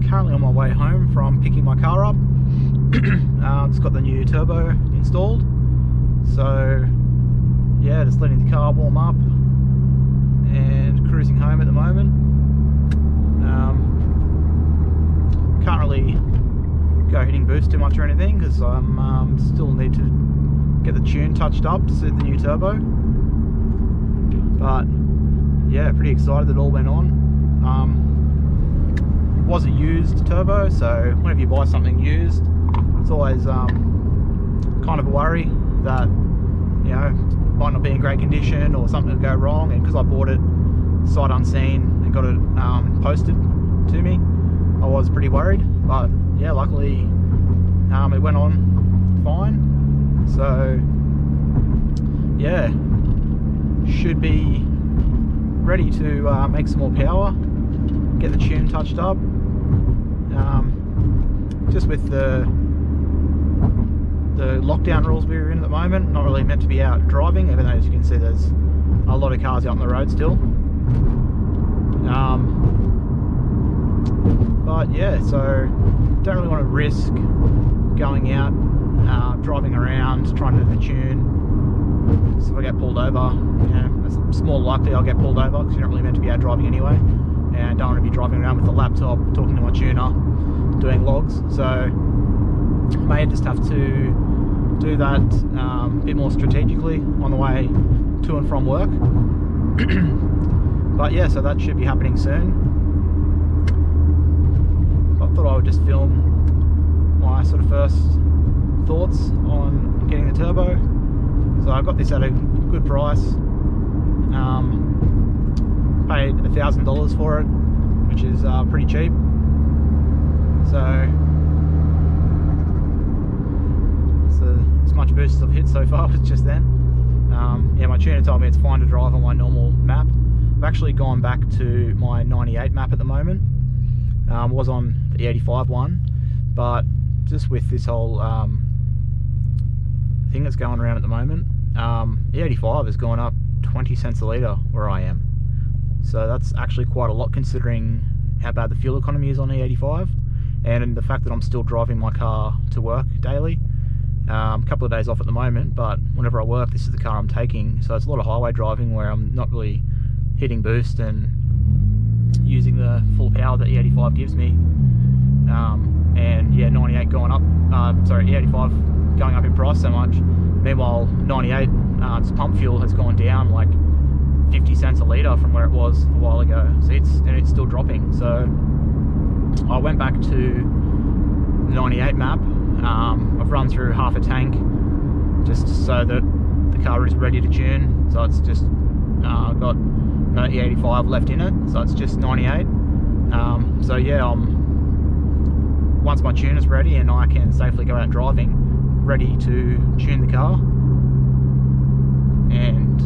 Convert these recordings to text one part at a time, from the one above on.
currently on my way home from picking my car up. It's got the new turbo installed, so yeah, just letting the car warm up and cruising home at the moment. Can't really go hitting boost too much or anything because I'm still need to get the tune touched up to suit the new turbo. But yeah, pretty excited that it all went on. It was a used turbo, so whenever you buy something used, it's always kind of a worry that, you know, might not be in great condition or something will go wrong. And because I bought it sight unseen and got it posted to me, I was pretty worried. But yeah, luckily it went on fine. So yeah, should be ready to make some more power, get the tune touched up. Just with the lockdown rules we're in at the moment, not really meant to be out driving, even though, as you can see, there's a lot of cars out on the road still. But yeah, so don't really want to risk going out, driving around, trying to do the tune. So if I get pulled over, you know, it's more likely I'll get pulled over because you're not really meant to be out driving anyway, and I don't want to be driving around with a laptop talking to my tuner doing logs. So I may just have to do that a bit more strategically on the way to and from work. But yeah, so that should be happening soon. I thought I would just film my sort of first thoughts on getting the turbo. So I got this at a good price. Paid $1,000 for it, which is pretty cheap. So it's as much boost as I've hit so far was just then. Yeah, my tuner told me it's fine to drive on my normal map. I've actually gone back to my 98 map at the moment. Was on the 85 one, but just with this whole thing that's going around at the moment, the 85 has gone up 20 cents a litre where I am. So that's actually quite a lot considering how bad the fuel economy is on the 85, and the fact that I'm still driving my car to work daily. A couple of days off at the moment, but whenever I work, this is the car I'm taking. So it's a lot of highway driving where I'm not really hitting boost and using the full power that the 85 gives me. And yeah, 98 going up, sorry, 85 going up in price so much. Meanwhile, 98, its pump fuel has gone down like 50 cents a litre from where it was a while ago. So it's still dropping. So I went back to the 98 map. I've run through half a tank just so that the car is ready to tune. So it's just got no E85 left in it, so it's just 98. So yeah, once my tune is ready and I can safely go out driving, ready to tune the car. And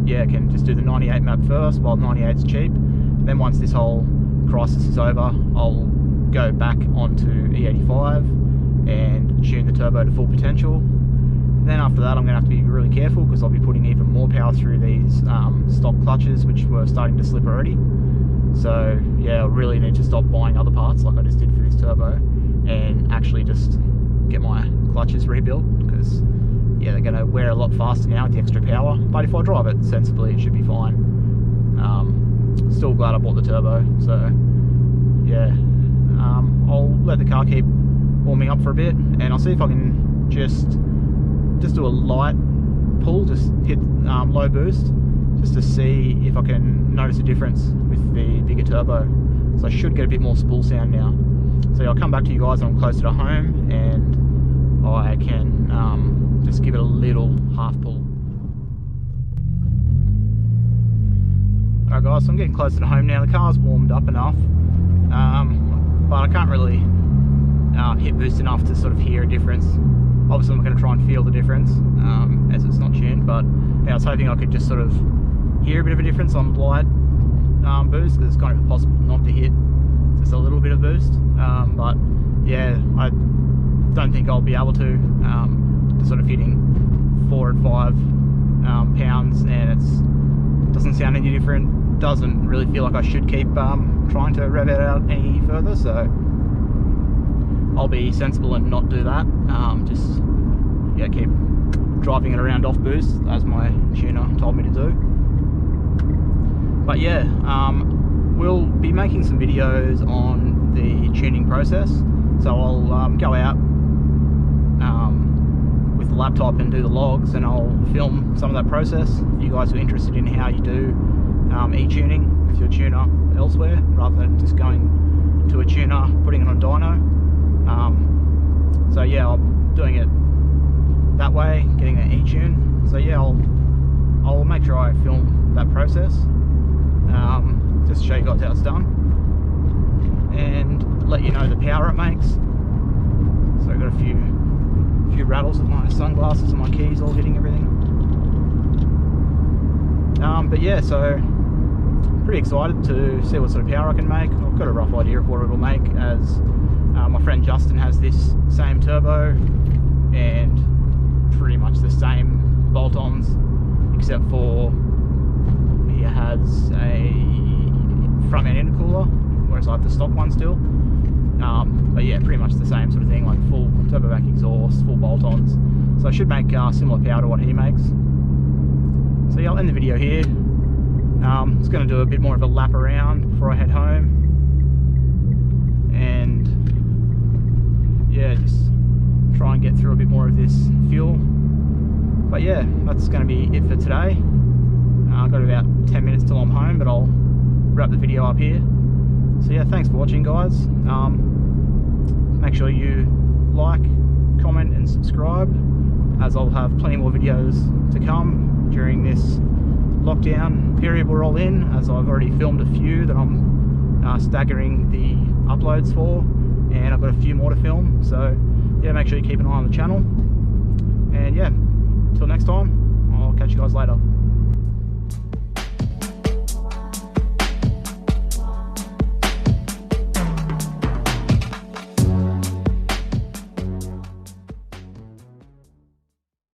yeah, can just do the 98 map first while 98's cheap. Then once this whole crisis is over, I'll go back onto E85 and tune the turbo to full potential. Then after that, I'm going to have to be really careful because I'll be putting even more power through these stock clutches, which were starting to slip already. So yeah, I really need to stop buying other parts like I just did for this turbo and actually just get my clutches rebuilt, because yeah, they're going to wear a lot faster now with the extra power. But if I drive it sensibly, it should be fine. Still glad I bought the turbo. So yeah, I'll let the car keep warming up for a bit, and I'll see if I can just do a light pull, just hit low boost, just to see if I can notice a difference with the bigger turbo. So I should get a bit more spool sound now. So I'll come back to you guys when I'm closer to home and I can just give it a little half pull. Alright guys, so I'm getting closer to home now. The car's warmed up enough, but I can't really hit boost enough to sort of hear a difference. Obviously I'm going to try and feel the difference as it's not tuned, but yeah, I was hoping I could just sort of hear a bit of a difference on light boost, because it's kind of impossible not to hit just a little bit of boost. But yeah, I don't think I'll be able to sort of hitting 4 and 5 pounds, and it doesn't sound any different doesn't really feel like I should keep trying to rev it out any further, so I'll be sensible and not do that. Just yeah, keep driving it around off boost as my tuner told me to do. But yeah, we'll be making some videos on the tuning process, so I'll go out with the laptop and do the logs, and I'll film some of that process if you guys are interested in how you do e-tuning with your tuner elsewhere, rather than just going to a tuner, putting it on dyno. So yeah, I'm doing it that way, getting an e-tune. So yeah, I'll make sure I film that process, just to show you guys how it's done, and let you know the power it makes. So I've got a few rattles with my sunglasses and my keys all hitting everything. But yeah, so pretty excited to see what sort of power I can make. I've got a rough idea of what it'll make, as my friend Justin has this same turbo and pretty much the same bolt-ons, except for he has a front end intercooler, whereas I have the stock one still. But yeah, pretty much the same sort of thing, like full turbo back exhaust, full bolt-ons. So I should make similar power to what he makes. So yeah, I'll end the video here. Just going to do a bit more of a lap around before I head home, and yeah, just try and get through a bit more of this fuel. But yeah, that's going to be it for today. I've got about 10 minutes till I'm home, but I'll wrap the video up here. So yeah, thanks for watching, guys. Make sure you like, comment and subscribe, as I'll have plenty more videos to come during this lockdown period we're all in, as I've already filmed a few that I'm staggering the uploads for, and I've got a few more to film. So yeah, make sure you keep an eye on the channel, and yeah, until next time, I'll catch you guys later.